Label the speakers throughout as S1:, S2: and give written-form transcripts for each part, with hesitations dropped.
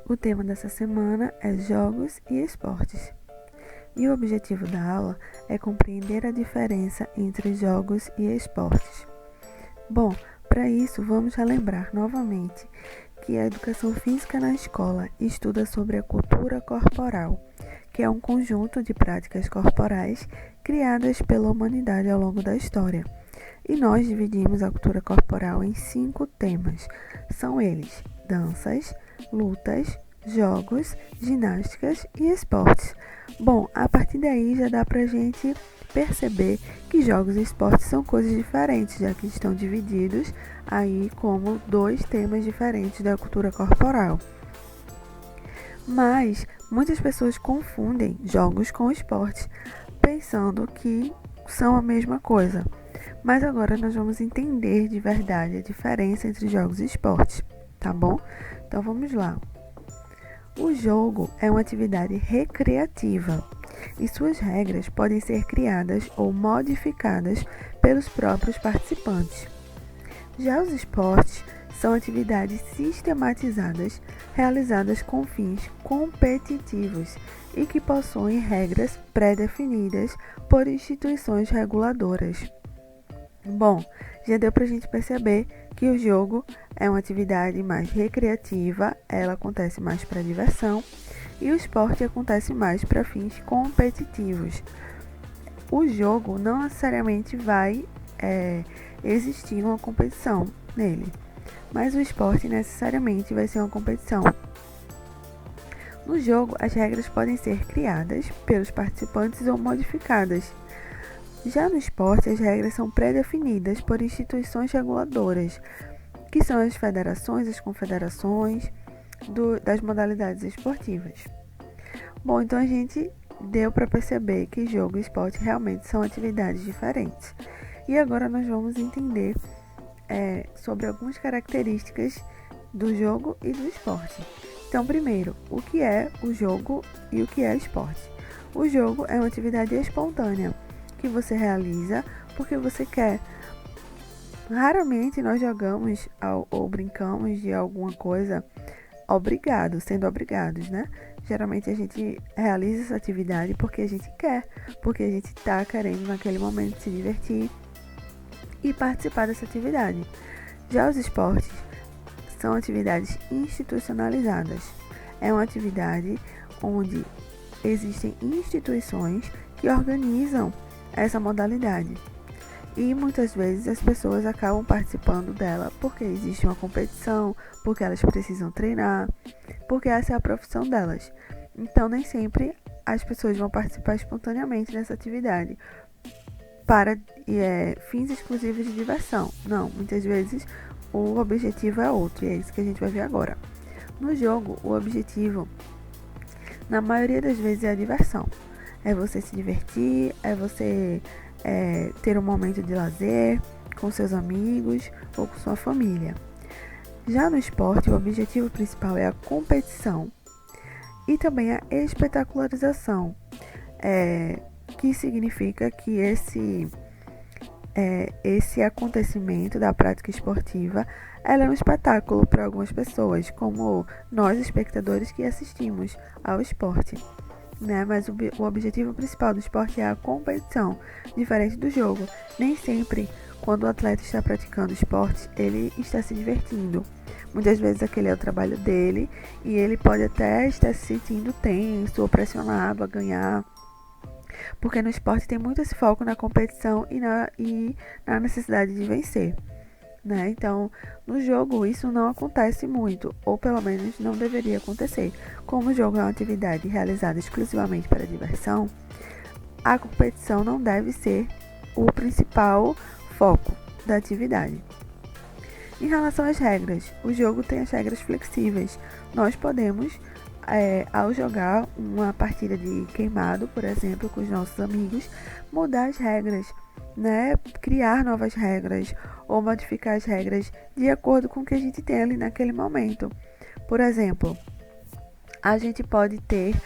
S1: O tema dessa semana é jogos e esportes. E o objetivo da aula é compreender a diferença entre jogos e esportes. Bom, para isso vamos relembrar novamente que a educação física na escola estuda sobre a cultura corporal, que é um conjunto de práticas corporais criadas pela humanidade ao longo da história. E nós dividimos a cultura corporal em 5 temas. São eles: danças, lutas, jogos, ginásticas e esportes. Bom, a partir daí já dá pra gente perceber que jogos e esportes são coisas diferentes, já que estão divididos aí como 2 temas diferentes da cultura corporal. Mas muitas pessoas confundem jogos com esportes, pensando que são a mesma coisa. Mas agora nós vamos entender de verdade a diferença entre jogos e esportes, tá bom? Então vamos lá. O jogo é uma atividade recreativa e suas regras podem ser criadas ou modificadas pelos próprios participantes. Já os esportes são atividades sistematizadas realizadas com fins competitivos e que possuem regras pré-definidas por instituições reguladoras. Bom, já deu pra gente perceber que o jogo é uma atividade mais recreativa, ela acontece mais para diversão, e o esporte acontece mais para fins competitivos. O jogo não necessariamente vai existir uma competição nele, mas o esporte necessariamente vai ser uma competição. No jogo, as regras podem ser criadas pelos participantes ou modificadas. Já no esporte, as regras são pré-definidas por instituições reguladoras, que são as federações, as confederações das modalidades esportivas. Bom, então a gente deu para perceber que jogo e esporte realmente são atividades diferentes. E agora nós vamos entender sobre algumas características do jogo e do esporte. Então, primeiro, o que é o jogo e o que é esporte? O jogo é uma atividade espontânea que você realiza porque você quer. Raramente nós jogamos ou brincamos de alguma coisa sendo obrigados, né? Geralmente a gente realiza essa atividade porque a gente quer, porque a gente está querendo naquele momento se divertir e participar dessa atividade. Já os esportes são atividades institucionalizadas. É uma atividade onde existem instituições que organizam essa modalidade. E muitas vezes as pessoas acabam participando dela porque existe uma competição, porque elas precisam treinar, porque essa é a profissão delas. Então nem sempre as pessoas vão participar espontaneamente dessa atividade para fins exclusivos de diversão. Não, muitas vezes o objetivo é outro, e é isso que a gente vai ver agora. No jogo, o objetivo, na maioria das vezes, é a diversão. É você se divertir, é você ter um momento de lazer com seus amigos ou com sua família. Já no esporte, o objetivo principal é a competição e também a espetacularização, que significa que esse acontecimento da prática esportiva ela é um espetáculo para algumas pessoas, como nós, espectadores que assistimos ao esporte. Mas o objetivo principal do esporte é a competição, diferente do jogo. Nem sempre, quando o atleta está praticando esporte, ele está se divertindo. Muitas vezes aquele é o trabalho dele e ele pode até estar se sentindo tenso ou pressionado a ganhar, porque no esporte tem muito esse foco na competição e na necessidade de vencer. Então, no jogo isso não acontece muito, ou pelo menos não deveria acontecer. Como o jogo é uma atividade realizada exclusivamente para diversão, a competição não deve ser o principal foco da atividade. Em relação às regras, o jogo tem as regras flexíveis. Nós podemos, ao jogar uma partida de queimado, por exemplo, com os nossos amigos, mudar as regras, criar novas regras ou modificar as regras de acordo com o que a gente tem ali naquele momento. Por exemplo, a gente pode ter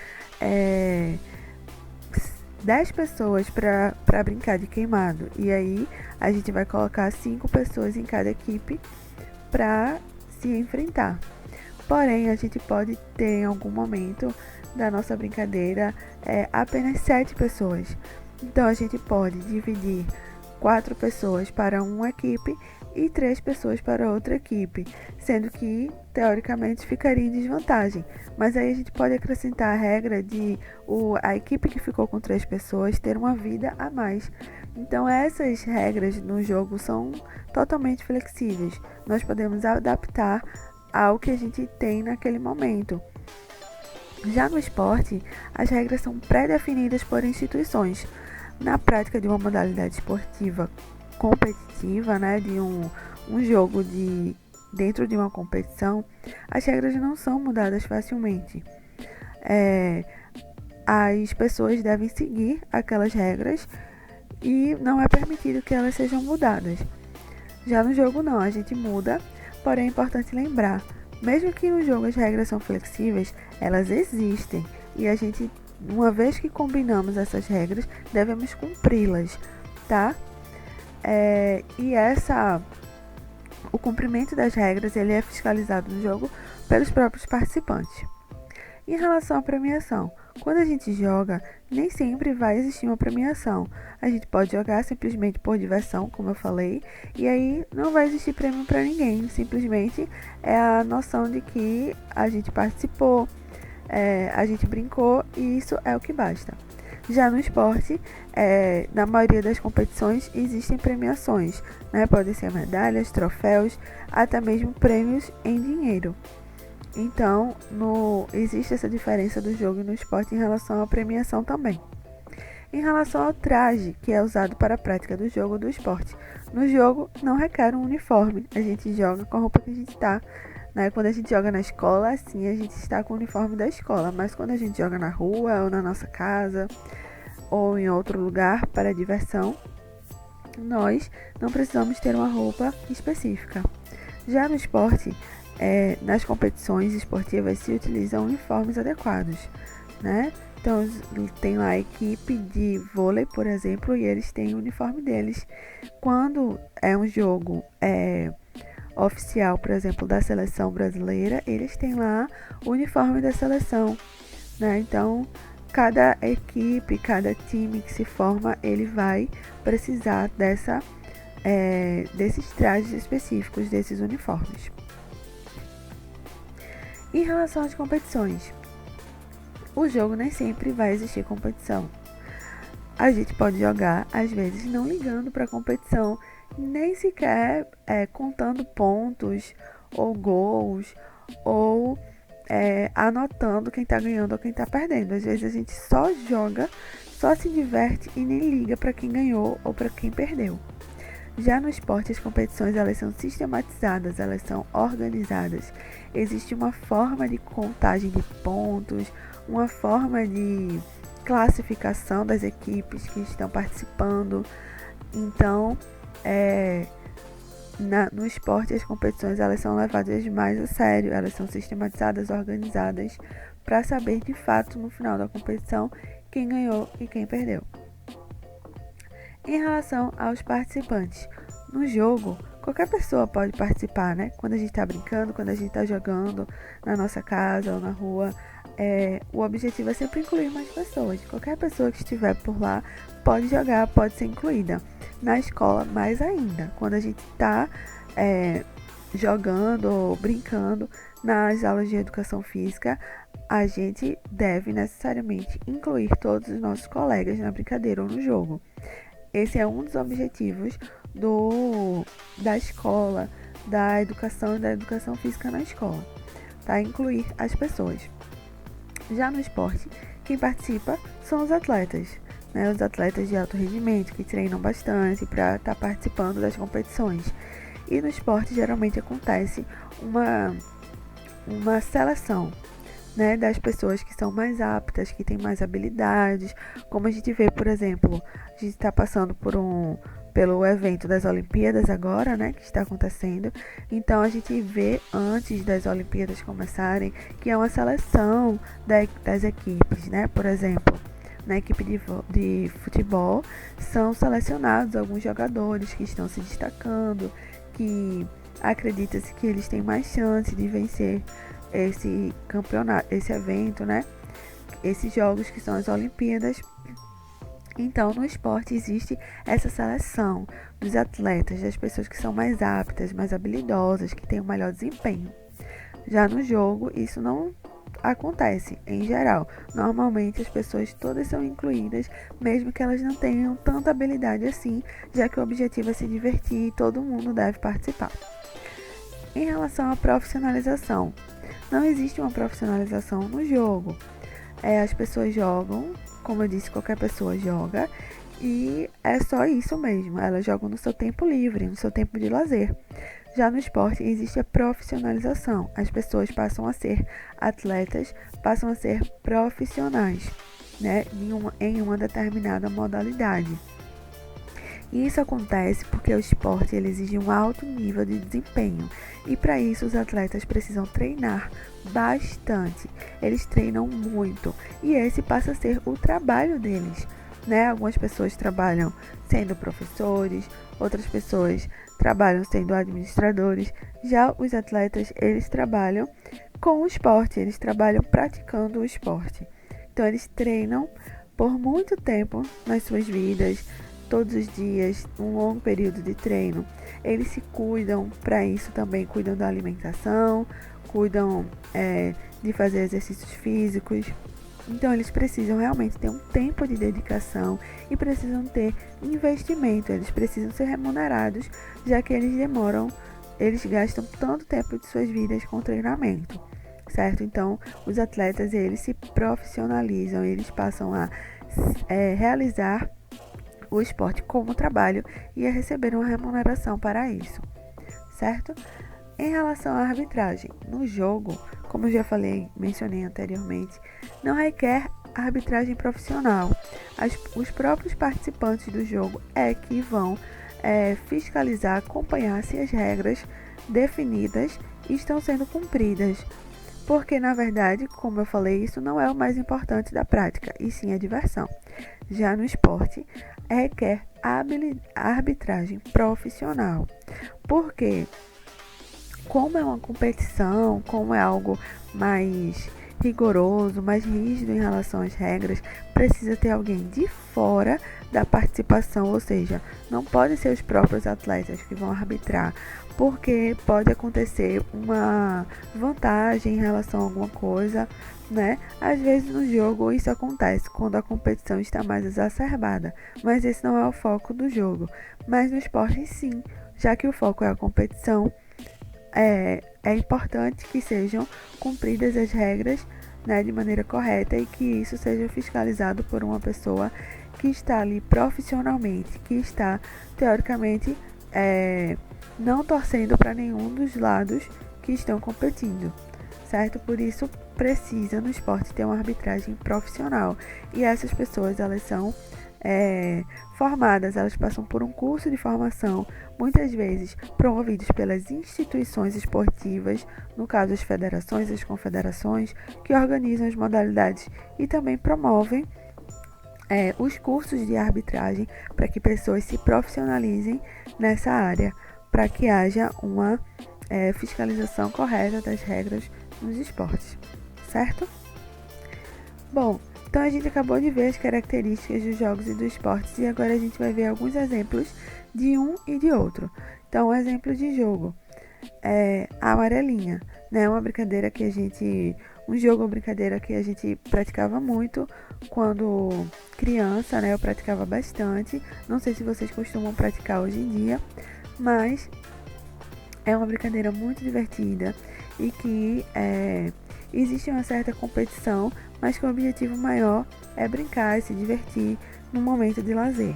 S1: 10 pessoas para brincar de queimado, e aí a gente vai colocar 5 pessoas em cada equipe para se enfrentar. Porém, a gente pode ter em algum momento da nossa brincadeira apenas 7 pessoas. Então, a gente pode dividir 4 pessoas para uma equipe e 3 pessoas para outra equipe, sendo que, teoricamente, ficaria em desvantagem. Mas aí a gente pode acrescentar a regra de a equipe que ficou com 3 pessoas ter uma vida a mais. Então, essas regras no jogo são totalmente flexíveis. Nós podemos adaptar ao que a gente tem naquele momento. Já no esporte, as regras são pré-definidas por instituições. Na prática de uma modalidade esportiva competitiva, né, de um jogo dentro de uma competição, as regras não são mudadas facilmente. As pessoas devem seguir aquelas regras e não é permitido que elas sejam mudadas. Já no jogo não, a gente muda, porém é importante lembrar, mesmo que no jogo as regras são flexíveis, elas existem e a gente, uma vez que combinamos essas regras, devemos cumpri-las, tá? O cumprimento das regras ele é fiscalizado no jogo pelos próprios participantes. Em relação à premiação, quando a gente joga, nem sempre vai existir uma premiação. A gente pode jogar simplesmente por diversão, como eu falei, e aí não vai existir prêmio para ninguém. Simplesmente é a noção de que a gente participou, a gente brincou e isso é o que basta. Já no esporte, na maioria das competições existem premiações, né? Podem ser medalhas, troféus, até mesmo prêmios em dinheiro. Então, existe essa diferença do jogo e no esporte em relação à premiação também. Em relação ao traje, que é usado para a prática do jogo ou do esporte. No jogo, não requer um uniforme. A gente joga com a roupa que a gente está. Né? Quando a gente joga na escola, assim, a gente está com o uniforme da escola. Mas quando a gente joga na rua ou na nossa casa ou em outro lugar para diversão, nós não precisamos ter uma roupa específica. Já no esporte, nas competições esportivas se utilizam uniformes adequados, né? Então tem lá a equipe de vôlei, por exemplo, e eles têm o uniforme deles. Quando é um jogo oficial, por exemplo, da seleção brasileira, eles têm lá o uniforme da seleção, né? Então cada equipe, cada time que se forma, ele vai precisar desses trajes específicos, desses uniformes. Em relação às competições, o jogo nem sempre vai existir competição. A gente pode jogar, às vezes, não ligando para a competição, nem sequer contando pontos ou gols, ou anotando quem está ganhando ou quem está perdendo. Às vezes a gente só joga, só se diverte e nem liga para quem ganhou ou para quem perdeu. Já no esporte, as competições elas são sistematizadas, elas são organizadas. Existe uma forma de contagem de pontos, uma forma de classificação das equipes que estão participando. Então, no esporte, as competições elas são levadas mais a sério, elas são sistematizadas, organizadas, para saber de fato no final da competição quem ganhou e quem perdeu. Em relação aos participantes, no jogo, qualquer pessoa pode participar, né? Quando a gente está brincando, quando a gente está jogando na nossa casa ou na rua, o objetivo é sempre incluir mais pessoas. Qualquer pessoa que estiver por lá pode jogar, pode ser incluída. Na escola, mais ainda, quando a gente está jogando ou brincando nas aulas de educação física, a gente deve necessariamente incluir todos os nossos colegas na brincadeira ou no jogo. Esse é um dos objetivos da escola, da educação e da educação física na escola, tá? Incluir as pessoas. Já no esporte, quem participa são os atletas, né? Os atletas de alto rendimento que treinam bastante para estar participando das competições. E no esporte geralmente acontece uma seleção, né, das pessoas que são mais aptas, que têm mais habilidades, como a gente vê, por exemplo, a gente está passando pelo evento das Olimpíadas agora, né, que está acontecendo. Então a gente vê antes das Olimpíadas começarem que é uma seleção das equipes, né, por exemplo, na equipe de futebol são selecionados alguns jogadores que estão se destacando, que acredita-se que eles têm mais chance de vencer esse campeonato, esse evento, né? Esses jogos que são as Olimpíadas. Então, no esporte existe essa seleção dos atletas, das pessoas que são mais aptas, mais habilidosas, que têm um melhor desempenho. Já no jogo, isso não acontece em geral. Normalmente as pessoas todas são incluídas, mesmo que elas não tenham tanta habilidade assim, já que o objetivo é se divertir e todo mundo deve participar. Em relação à profissionalização, não existe uma profissionalização no jogo. As pessoas jogam, como eu disse, qualquer pessoa joga, e é só isso mesmo. Elas jogam no seu tempo livre, no seu tempo de lazer. Já no esporte existe a profissionalização. As pessoas passam a ser atletas, passam a ser profissionais, né, em uma determinada modalidade. E isso acontece porque o esporte ele exige um alto nível de desempenho. E para isso os atletas precisam treinar bastante. Eles treinam muito. E esse passa a ser o trabalho deles, né? Algumas pessoas trabalham sendo professores, outras pessoas trabalham sendo administradores. Já os atletas, eles trabalham com o esporte, eles trabalham praticando o esporte. Então eles treinam por muito tempo nas suas vidas, todos os dias, um longo período de treino. Eles se cuidam, para isso também cuidam da alimentação, cuidam de fazer exercícios físicos. Então eles precisam realmente ter um tempo de dedicação e precisam ter investimento, eles precisam ser remunerados, já que eles gastam tanto tempo de suas vidas com treinamento, certo? Então os atletas eles se profissionalizam, eles passam a realizar o esporte como trabalho e a receber uma remuneração para isso, certo? Em relação à arbitragem, no jogo, como eu já mencionei anteriormente, não requer arbitragem profissional. Os próprios participantes do jogo que vão fiscalizar, acompanhar se as regras definidas estão sendo cumpridas. Porque, na verdade, como eu falei, isso não é o mais importante da prática, e sim a diversão. Já no esporte, requer arbitragem profissional. Porque, como é uma competição, como é algo mais rigoroso, mais rígido em relação às regras, precisa ter alguém de fora da participação, ou seja, não pode ser os próprios atletas que vão arbitrar, porque pode acontecer uma vantagem em relação a alguma coisa, né? Às vezes no jogo isso acontece quando a competição está mais exacerbada, mas esse não é o foco do jogo. Mas no esporte sim, já que o foco é a competição, é importante que sejam cumpridas as regras, né, de maneira correta e que isso seja fiscalizado por uma pessoa que está ali profissionalmente, que está teoricamente não torcendo para nenhum dos lados que estão competindo, certo? Por isso precisa no esporte ter uma arbitragem profissional e essas pessoas elas são formadas, elas passam por um curso de formação, muitas vezes promovidos pelas instituições esportivas, no caso as federações, as confederações, que organizam as modalidades e também promovem os cursos de arbitragem para que pessoas se profissionalizem nessa área, para que haja uma fiscalização correta das regras nos esportes, certo? Bom, então a gente acabou de ver as características dos jogos e dos esportes e agora a gente vai ver alguns exemplos de um e de outro. Então, um exemplo de jogo é a amarelinha, né? Um jogo ou brincadeira que a gente praticava muito quando criança, né? Eu praticava bastante. Não sei se vocês costumam praticar hoje em dia, mas é uma brincadeira muito divertida e que existe uma certa competição, mas que o objetivo maior é brincar e se divertir no momento de lazer.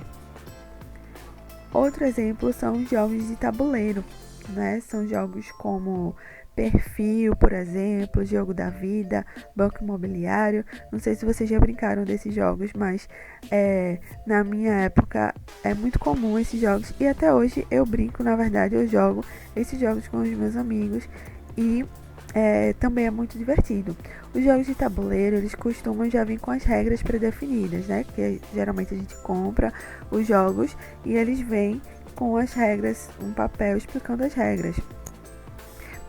S1: Outro exemplo são os jogos de tabuleiro, né? São jogos como Perfil, por exemplo, Jogo da Vida, Banco Imobiliário. Não sei se vocês já brincaram desses jogos, mas na minha época é muito comum esses jogos e até hoje eu brinco, na verdade eu jogo esses jogos com os meus amigos e também é muito divertido. Os jogos de tabuleiro, eles costumam já vir com as regras pré-definidas, né? Que geralmente a gente compra os jogos e eles vêm com as regras, um papel explicando as regras.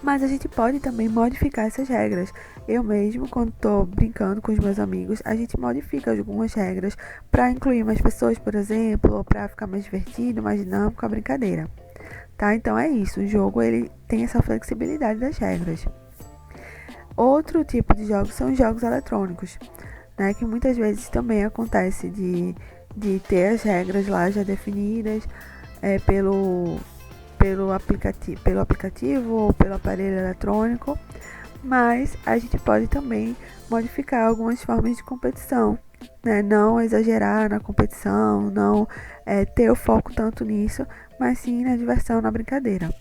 S1: Mas a gente pode também modificar essas regras. Eu mesmo, quando estou brincando com os meus amigos, a gente modifica algumas regras para incluir mais pessoas, por exemplo, ou para ficar mais divertido, mais dinâmico a brincadeira. Tá? Então é isso, o jogo ele tem essa flexibilidade das regras. Outro tipo de jogos são os jogos eletrônicos, né? Que muitas vezes também acontece de ter as regras lá já definidas pelo aplicativo ou pelo aparelho eletrônico, mas a gente pode também modificar algumas formas de competição, né? Não exagerar na competição, não ter o foco tanto nisso, mas sim na diversão, na brincadeira.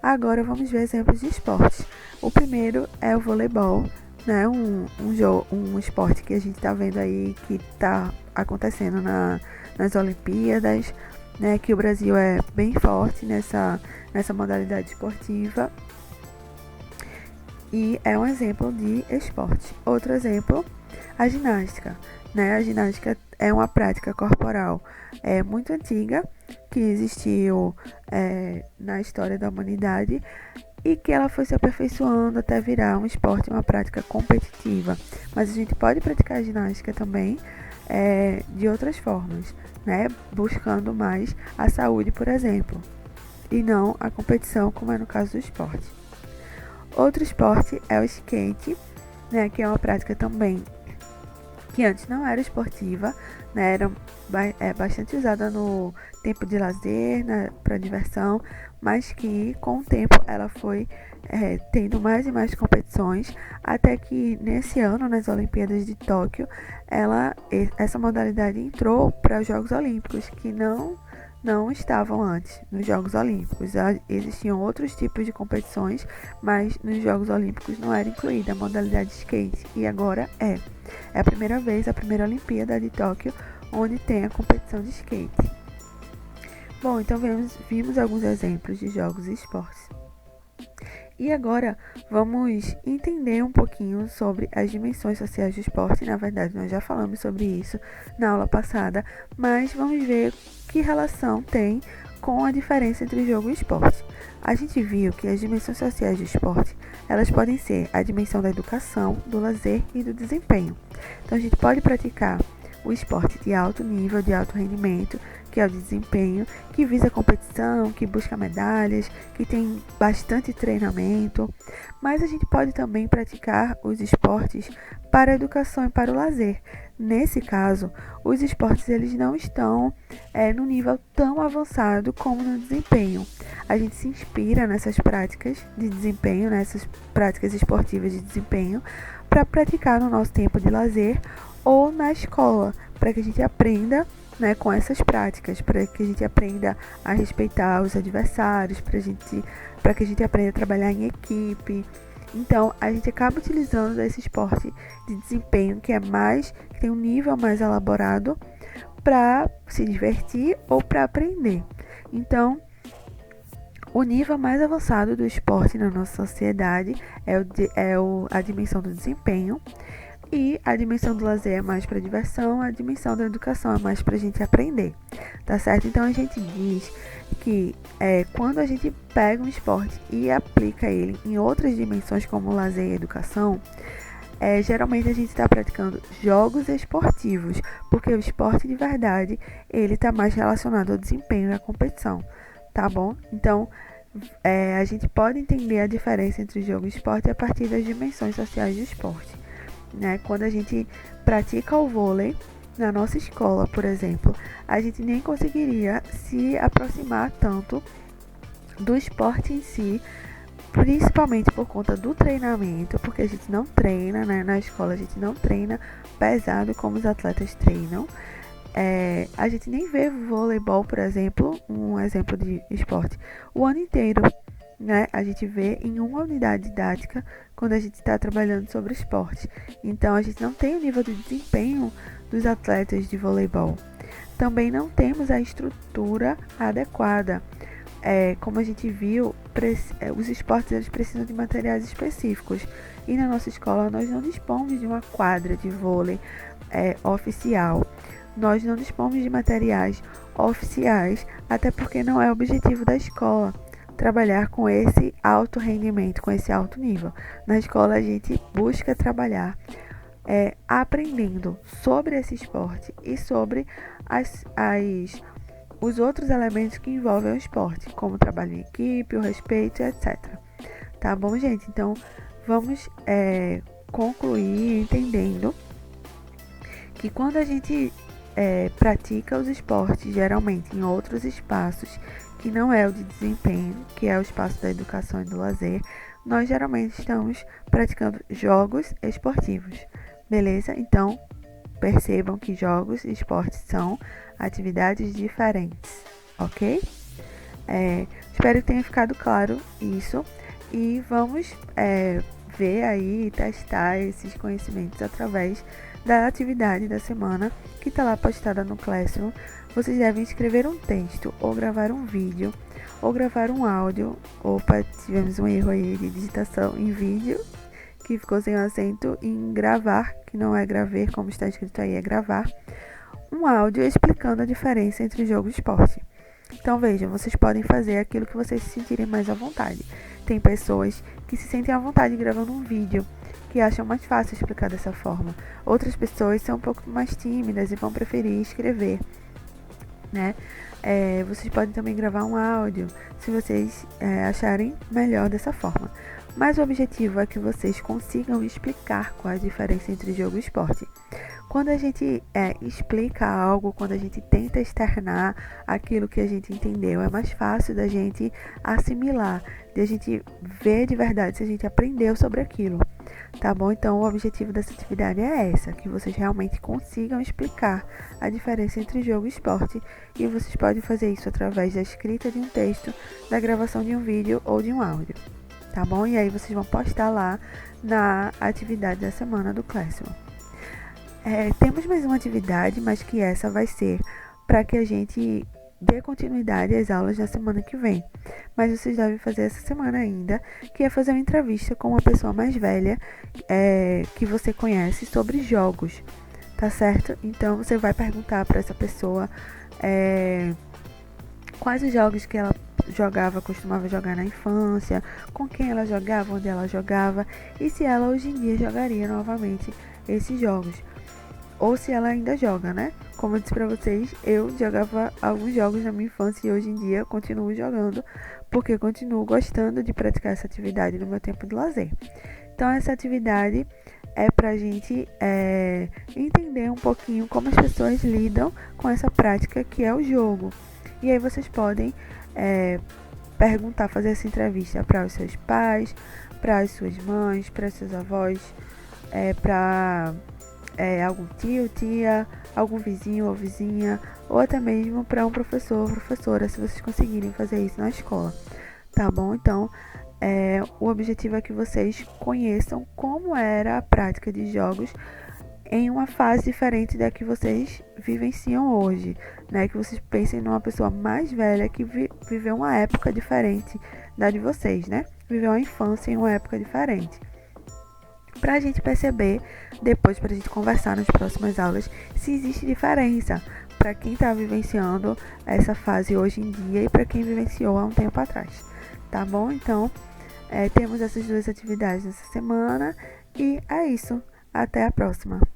S1: Agora vamos ver exemplos de esportes. O primeiro é o voleibol, né? Um esporte que a gente está vendo aí que está acontecendo nas Olimpíadas, né? Que o Brasil é bem forte nessa modalidade esportiva. E é um exemplo de esporte. Outro exemplo, a ginástica, né? A ginástica é uma prática corporal muito antiga, que existiu na história da humanidade e que ela foi se aperfeiçoando até virar um esporte, uma prática competitiva. Mas a gente pode praticar a ginástica também de outras formas, né? Buscando mais a saúde, por exemplo, e não a competição, como é no caso do esporte. Outro esporte é o skate, né? Que é uma prática também que antes não era esportiva, né? Era bastante usada no tempo de lazer, né? Para diversão, mas que com o tempo ela foi tendo mais e mais competições, até que nesse ano, nas Olimpíadas de Tóquio, essa modalidade entrou para os Jogos Olímpicos, que não estavam antes nos Jogos Olímpicos. Existiam outros tipos de competições, mas nos Jogos Olímpicos não era incluída a modalidade skate, e agora é. É a primeira vez, a primeira Olimpíada de Tóquio, onde tem a competição de skate. Bom, então vimos alguns exemplos de jogos e esportes. E agora vamos entender um pouquinho sobre as dimensões sociais do esporte. Na verdade, nós já falamos sobre isso na aula passada, mas vamos ver que relação tem com a diferença entre jogo e esporte. A gente viu que as dimensões sociais do esporte, elas podem ser a dimensão da educação, do lazer e do desempenho. Então a gente pode praticar o esporte de alto nível, de alto rendimento, que é o desempenho, que visa competição, que busca medalhas, que tem bastante treinamento. Mas a gente pode também praticar os esportes para a educação e para o lazer. Nesse caso, os esportes eles não estão no nível tão avançado como no desempenho. A gente se inspira nessas práticas de desempenho, nessas práticas esportivas de desempenho, para praticar no nosso tempo de lazer ou na escola, para que a gente aprenda, né, com essas práticas, para que a gente aprenda a respeitar os adversários, para que a gente aprenda a trabalhar em equipe. Então, a gente acaba utilizando esse esporte de desempenho que tem um nível mais elaborado para se divertir ou para aprender. Então, o nível mais avançado do esporte na nossa sociedade é a dimensão do desempenho. E a dimensão do lazer é mais para diversão, a dimensão da educação é mais para a gente aprender, tá certo? Então a gente diz que quando a gente pega um esporte e aplica ele em outras dimensões como lazer e educação, geralmente a gente está praticando jogos esportivos, porque o esporte de verdade ele está mais relacionado ao desempenho e à competição, tá bom? Então a gente pode entender a diferença entre jogo e esporte a partir das dimensões sociais do esporte. Né? Quando a gente pratica o vôlei na nossa escola, por exemplo, a gente nem conseguiria se aproximar tanto do esporte em si, principalmente por conta do treinamento, porque a gente não treina, né? Na escola a gente não treina pesado como os atletas treinam. A gente nem vê voleibol, por exemplo, um exemplo de esporte, o ano inteiro. Né? A gente vê em uma unidade didática quando a gente está trabalhando sobre esporte. Então, a gente não tem o nível de desempenho dos atletas de voleibol. Também não temos a estrutura adequada. Como a gente viu, os esportes eles precisam de materiais específicos. E na nossa escola, nós não dispomos de uma quadra de vôlei oficial. Nós não dispomos de materiais oficiais, até porque não é o objetivo da escola. trabalhar com esse alto rendimento, com esse alto nível. Na escola a gente busca trabalhar aprendendo sobre esse esporte e sobre os outros elementos que envolvem o esporte, como o trabalho em equipe, o respeito, etc. Tá bom, gente? Então, vamos concluir entendendo que quando a gente pratica os esportes, geralmente em outros espaços, que não é o de desempenho, que é o espaço da educação e do lazer, nós geralmente estamos praticando jogos esportivos, beleza? Então, percebam que jogos e esportes são atividades diferentes, ok? Espero que tenha ficado claro isso e vamos ver aí e testar esses conhecimentos através da atividade da semana que está lá postada no Classroom. Vocês devem escrever um texto ou gravar um vídeo ou gravar um áudio. Opa, tivemos um erro aí de digitação em vídeo, que ficou sem o acento em gravar, que não é graver, como está escrito aí, é gravar. Um áudio explicando a diferença entre jogo e esporte. Então vejam, vocês podem fazer aquilo que vocês se sentirem mais à vontade. Tem pessoas que se sentem à vontade gravando um vídeo, que acham mais fácil explicar dessa forma. Outras pessoas são um pouco mais tímidas e vão preferir escrever, né? Vocês podem também gravar um áudio, se vocês acharem melhor dessa forma. Mas o objetivo é que vocês consigam explicar qual é a diferença entre jogo e esporte. Quando a gente explica algo, quando a gente tenta externar aquilo que a gente entendeu, é mais fácil da gente assimilar, de a gente ver de verdade se a gente aprendeu sobre aquilo, tá bom? Então, o objetivo dessa atividade é essa, que vocês realmente consigam explicar a diferença entre jogo e esporte, e vocês podem fazer isso através da escrita de um texto, da gravação de um vídeo ou de um áudio, tá bom? E aí vocês vão postar lá na atividade da semana do Classroom. Temos mais uma atividade, mas que essa vai ser para que a gente dê continuidade às aulas na semana que vem. Mas vocês devem fazer essa semana ainda, que é fazer uma entrevista com uma pessoa mais velha que você conhece sobre jogos, tá certo? Então você vai perguntar para essa pessoa quais os jogos que ela costumava jogar na infância, com quem ela jogava, onde ela jogava e se ela hoje em dia jogaria novamente esses jogos. Ou se ela ainda joga, né? Como eu disse pra vocês, eu jogava alguns jogos na minha infância e hoje em dia continuo jogando, porque continuo gostando de praticar essa atividade no meu tempo de lazer. Então, essa atividade é pra gente entender um pouquinho como as pessoas lidam com essa prática que é o jogo. E aí vocês podem perguntar, fazer essa entrevista para os seus pais, para as suas mães, para os seus avós, para algum tio, tia, algum vizinho ou vizinha, ou até mesmo para um professor ou professora, se vocês conseguirem fazer isso na escola, tá bom? Então, o objetivo é que vocês conheçam como era a prática de jogos em uma fase diferente da que vocês vivenciam hoje, né? Que vocês pensem numa pessoa mais velha que viveu uma época diferente da de vocês, né? Viveu a infância em uma época diferente. Pra gente perceber, depois pra gente conversar nas próximas aulas, se existe diferença para quem tá vivenciando essa fase hoje em dia e para quem vivenciou há um tempo atrás, tá bom? Então, temos essas duas atividades nessa semana e é isso. Até a próxima!